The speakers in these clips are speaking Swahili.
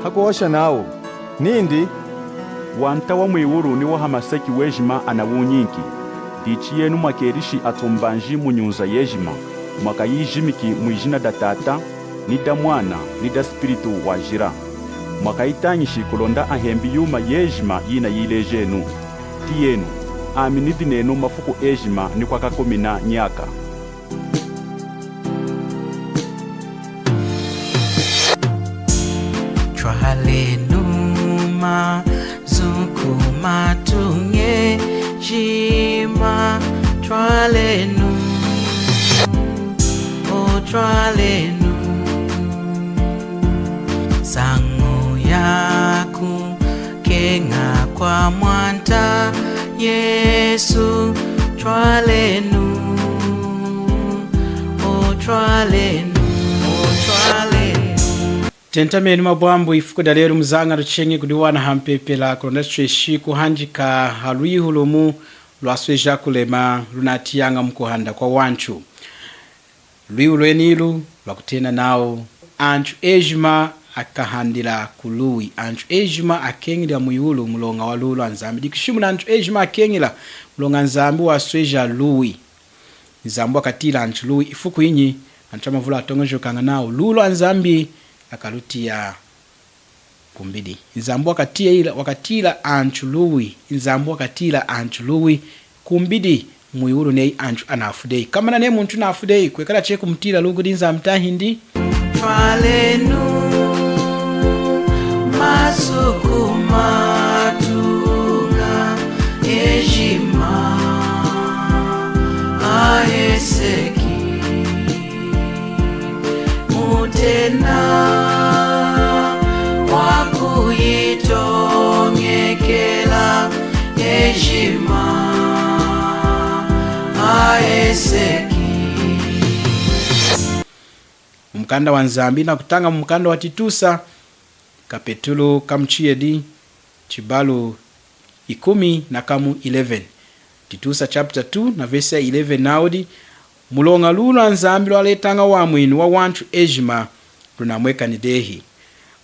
hakuosha nao nindi wanta wa mwiwuru ni wahamaseki wejima anawunyinki dichi yenu mwakerishi atumbanji munyunza yejima mwakayijimiki mwijina da tata ni da mwana ni da spiritu wajira mwakayitanyishi kulonda ahembi yuma yejima yina yilejenu ti yenu aminidi nenu mafuku ejima ni kwakakomina nyaka. Twalenuma zukuma tunge jima twalenu o twalenu sangu yaku kenga kwa mwanta Yesu twalenu o twalenu o twalenu. Tentameni mabwambu ifuku da lero muzanga ruchenye kudiwana hampepela kulonda cheshi kuhanjika halwihulumu lwasweja kulema lunatiyanga mkuhanda kwa wanchu lwiu lwenilu lwakutena nao anchu ejima akahandila kuluwi anchu ejima akengila muyulu mulonga wa lulu anzambi dikishimu na anchu ejima akengila mulonga nzambi wasweja luwi nzambu akatila anchu luwi ifuku inyi anchu amavula atongojo kanga nao lulu anzambi akalutia kumbidi nzambu wakatila anchu luwi nzambu wakatila anchu luwi kumbidi muyulu nei anchu anafudei kama na ne muntu nafudei kwekala che kumtila lugudi nzamta hindi twalenu masuku matunga ejima aheseki mutena wakuyitongekela ejima aheseki. Mkanda wa nzambi na kutanga mkanda wa titusa kapetulu kamchiedi chibalu 10 na kamu 11 titusa chapter 2 na verse 11 naudi mulonga lula nzambi lwaletanga wa mwinu wa wantu ejima lunamweka nidehi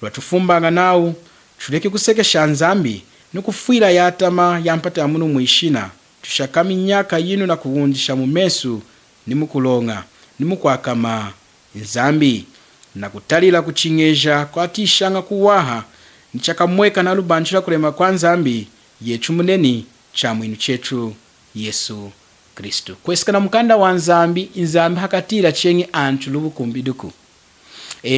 lwatufumbanga nao chuleke kusekesha nzambi nukufwila yatama yampata ya munu mwishina tushakami nyaka yinu na kuhundisha mumesu nimukulonga nimukwakama nzambi na kutalila kuchingeja kwa tishanga kuwaha nichakamweka na lubanchila kulema kwa nzambi yechu muneni cha mwinu chetu Yesu Kristu. Kwesikana mkanda wa nzambi hakatila chenye anchu lubu kumbiduku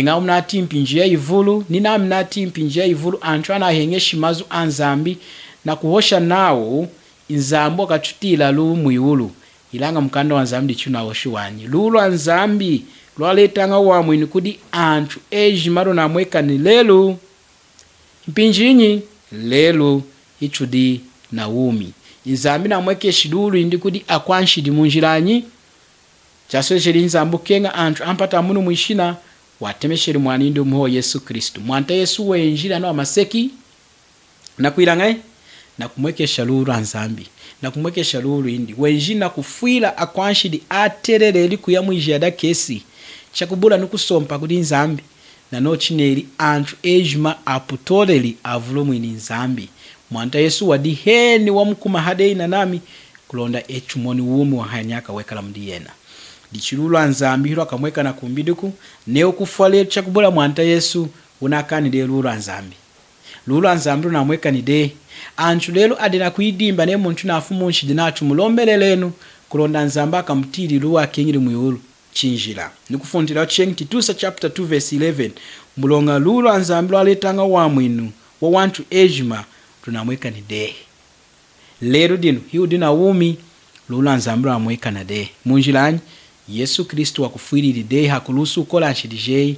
nga umnati mpinjia ivulu nina mnati mpinjia ivulu anchu anahenge shimazu anzambi na kuhosha nao nzambu akachutila lubu muyulu ilanga mkanda wa nzambi chuna hoshuwanyi lulu anzambi lwaletanga wa mwini kudi anchu ejimaro na mweka ni lelu mpinjinyi lelu ichudi na umi nzambi na mweke shidulu indi kudi akwanshidi munjiranyi chaswecheli nzambu kenga anchu ampata munu mwishina watemesheli mwanindi umuho Yesu Kristu mwanta Yesu wenjila na maseki na kuilangai na kumwekesha lulu anzambi na kumwekesha lulu indi wenjina kufwila akwanshidi atereleli kuyamwijada kesi chakubula nukusompa kudi nzambi na nochineli anchu ejima aputoleli avulo mwini nzambi mwanta Yesu wadiheni wa mkuma hadei na nami kulonda echumoni umu wa hanyaka wekala mdiyena dichilulu anzambi hilo akamweka na kumbiduku neo kufwale chakubula mwanta Yesu unakani de lulu anzambi na mweka ni de anchu lelo adina kuidimba ne muntu nafumu nshidinachu mulombelelenu kulonda nzamba akamtili luwa kenyili muyulu chinjila nikufundira chengi titusa chapter 2 verse 11 mulonga lulu anzambi lwaletanga wa mwinu wa wantu ejima tunamweka ni de lero dino hiu dina umi lulu anzambi lwamweka na de munjilanyi Yesu Kristu wakufwilili de hakulusu ukola nshidijei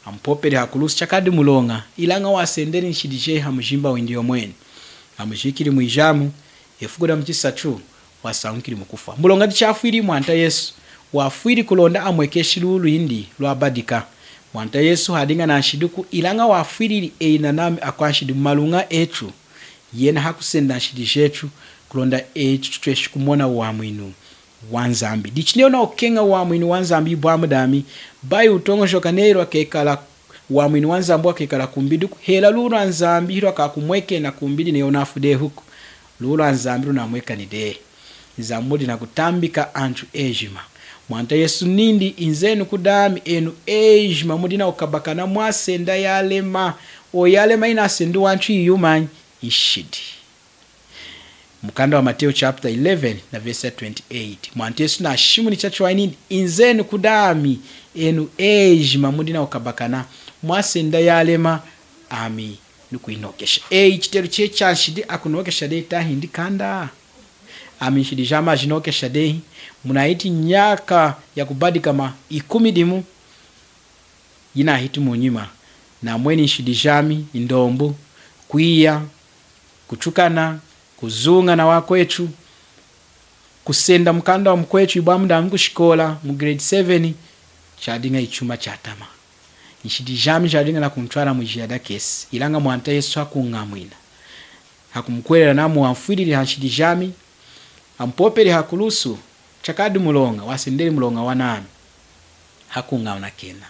ampopele hakulusu chakadi mulonga ilanga wasendeli nshidijei hamujimba windiyo mweni hamujikili mwijamu efuguda mchisachu wasaunkili mukufa mulonga dichafwili mwanta Yesu wafwili kulonda amwekeshi lulu indi lwabadika mwanta Yesu hadinga na nshiduku ilanga wafwili eina nami akwanshidi malunga echu yena hakusenda nshidijechu kulonda echu tueshi kumona wa mwinu wanzambi dichineo na okenga wa mwinu wanzambi bwa mudami bayi utongo shoka neiro akekala wa mwini wa nzambi wakikala kumbidi hela lulu nzambi hilo akakumweke na kumbidi ne onafude huku lulu nzambi lunamweka ni de zamudi na kutambika antu ejima mwanta Yesu nindi inzenu kudami enu ejima mudina ukabakana mwasenda yalema oyalema inasendu wanchu iyumanyi ishidi. Mukanda wa Mateo chapter 11 na verse 28 mwanta Yesu na shimu ni chachu wainindi inzenu kudami enu ejima mudina ukabakana mwasenda yalema ami nukuinokesha chitero che chanshidi akunokesha de tahindi kanda ami shidi jama jinokesha de munaiti nyaka ya kubadika ma 10 dimu yina hiti munyima na mweni shidi jami indombu kuia kuchukana kuzunga na wakwetu kusenda mkanda wa mkwetu ibamda mkushikola mu grade 7 chadinga ichuma chatama ishidi jami chadinga na kumtwala mujiyada kesi ilanga mwanta Yesu hakungamwina hakumkwela na muwafwilili hashidi jami ampopeli hakulusu chakadi mulonga wasendeli mulonga wanami hakungamna kena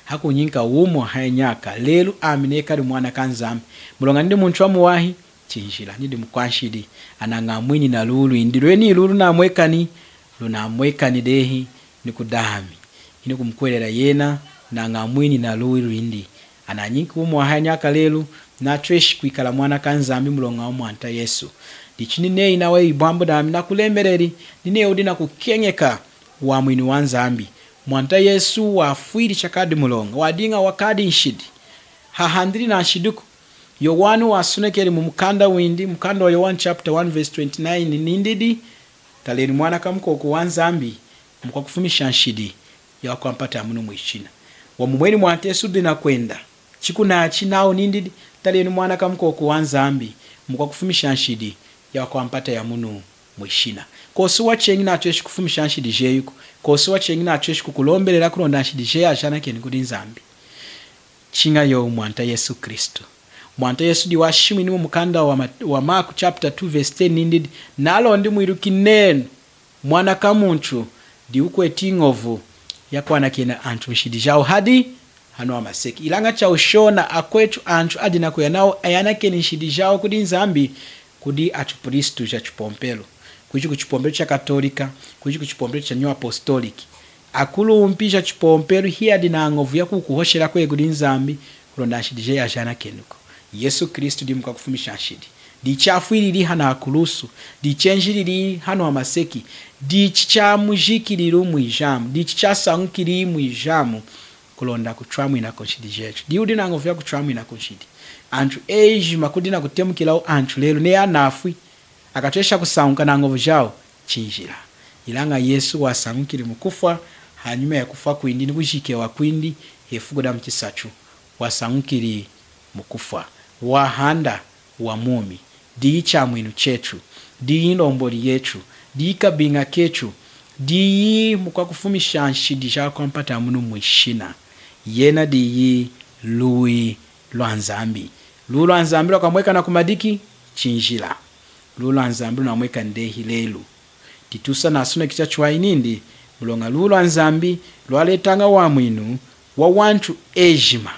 hakunyinka umo hanyaka lelu aminekali mwana kanzambi mulonga ndi muntu wamuwahi chinjila ndi mukwanshidi anangamwini na lulu indilweni lulu namwekani lunamwekani dehi nikudami ini kumkwelera yena na ngamwini na lulu indi ananyinka umo hanyaka lelu na tresh kwikala mwana kanzambi mulonga wa mwanta Yesu dichinine inawe ibambo dami na kulembereri nine udina kukengeka wa mwini wa nzambi mwanta Yesu wafwili chakadi mulonga wadinga wakadi nshidi hahandiri na nshiduku Yohanu wasunekeli mu mukanda windi mukanda wa Yohanu chapter 1 verse 29 nindidi taleni mwana kamukoko wa nzambi mukwa kufumisha nshidi ya kwampata amuno mwishina wa mumweni mwanta Yesu dina kwenda chikuna chinao nindidi taleni mwana kamukoko wa nzambi mukwa kufumisha nshidi ya kwampata ya muno mwishina kosi wachengi na atweshi kufumisha nshidi jeyuko kosi wachengi na atweshi kukulombelela kulonda nshidi jeya ajana keni kudi nzambi chinga yo mwanta Yesu Kristo mwanta Yesu di washimi ni mukanda wa Mark chapter 2 verse 10 nindid nalo ndi mwiruki nenu mwana kamuntu di ukwetingovu yakwana kena antu nshidi jao hadi hano amaseki ilanga cha ushona akwetu antu adina kuyanao ayana keni nshidi jao kudi nzambi kudi atupristu cha chupompelo kuichi kuchipompelo cha katolika kuichi kuchipompelo cha new apostolic akulu umpisha chipompelo hiya dina ngovu ya kukuhoshela kwe kudi nzambi kulonda nshidi jaya ajana kenuko Yesu Kristo di muka kufumisha nshidi di chafwilili hana akulusu di chenjilili hano amaseki di chichamujikililu mwijamu di chichasankili mwijamu kulonda kutramu ina konshidi jetu di udina ngovu ya kutramu ina konshidi antu eji makudina kutemukilao antu lelu ne anafwi akatwesha kusaunka na ngovu jao chinjila ilanga Yesu wasankili mukufwa hanyuma ya kufa kwindi nikushikewa kwindi hefugoda mchisachu wasankili mukufwa wahanda wa mumi di chamwinu chetu di ndomboli yetu di kabinga ketu di mukwa kufumisha nshidi jako mpata munu mwishina yena di lui lwanzambi lwanzambi wakamweka na kumadiki chinjila lwanzambi na mweka ndehi lelu titusa na asuna kicha chwainindi mulonga lwanzambi lwaletanga wa mwinu wa wantu ejima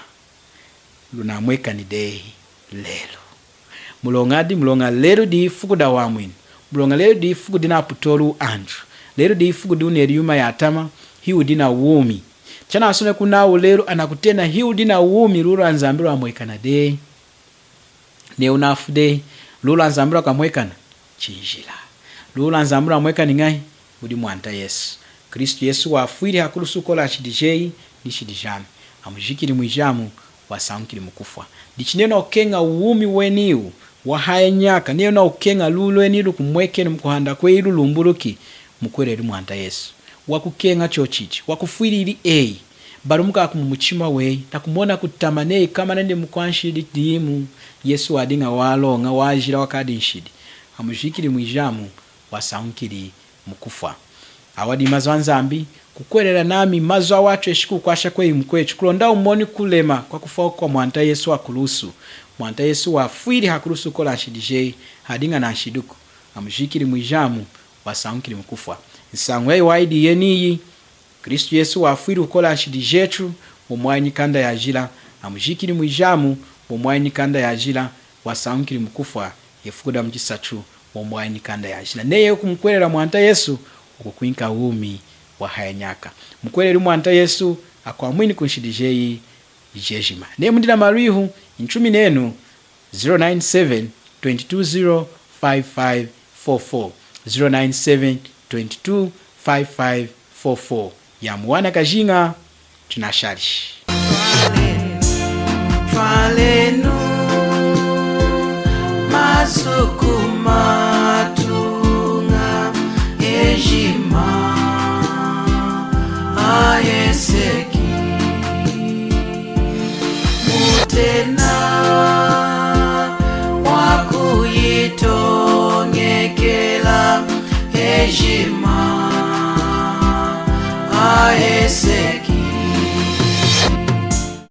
lunamweka ni dehi lelo mulonga lelo di fukuda wa mwinu mulonga lelo di fukudina aputolu antu lelo di fukudina eriyuma yatama hiu dina wumi chana asune kunao lelo anakutena hiu dina wumi lulu anzambiro amwekana dehi ne unafude lulu anzambiro akamwekana chinjila lulu anzambiro amwekana ngai udi mwanta Yesu Kristo Yesu wafwili hakulusu kola shidijei ni shidijami amujikili mwijamu wasankili mukufwa dichinena okenga uumi weniu wahanyaka niyo na okenga lulu enilu kumweke mkuhanda kwe ilu lumbuluki mukwele mwanta Yesu wakukenga chochichi wakufwilili barumuka kumumuchima wei na kumona kutamane kama nende mkwanshidi dimu Yesu wadinga walonga wajira wakadi nshidi amujikili mwijamu wasankili mukufwa awadi mazwanzambi kukwelela nami mazwa watu eshiku kwasha kwe mkwechu kulonda umoni kulema kwa kufa kwa mwanta Yesu wakulusu mwanta Yesu wafwili hakulusu kola nshidijei hadinga na nshiduku amujikili mwijamu wasankili mukufwa nsangwe waidi yeniyi Kristo Yesu wafwili ukola nshidi jetu umwanyi kanda ya jila amujikili mwijamu bomwaini kanda ya ajila wasankili mkufa yefukuda mjisatu bomwaini kanda ya ajila neye kumkwelera mwanta Yesu ukukwinka umi wa hayanyaka mkwelera mwanta Yesu akwamwini kunshidijei jejima ne mundina marihu inchumi nenu 097 220 5544 097 22 5544 ya mwana kajinga tunasharishi twalenu masukuma tunga ejima ayeseki mutena wakuyitongekela ejima ayeseki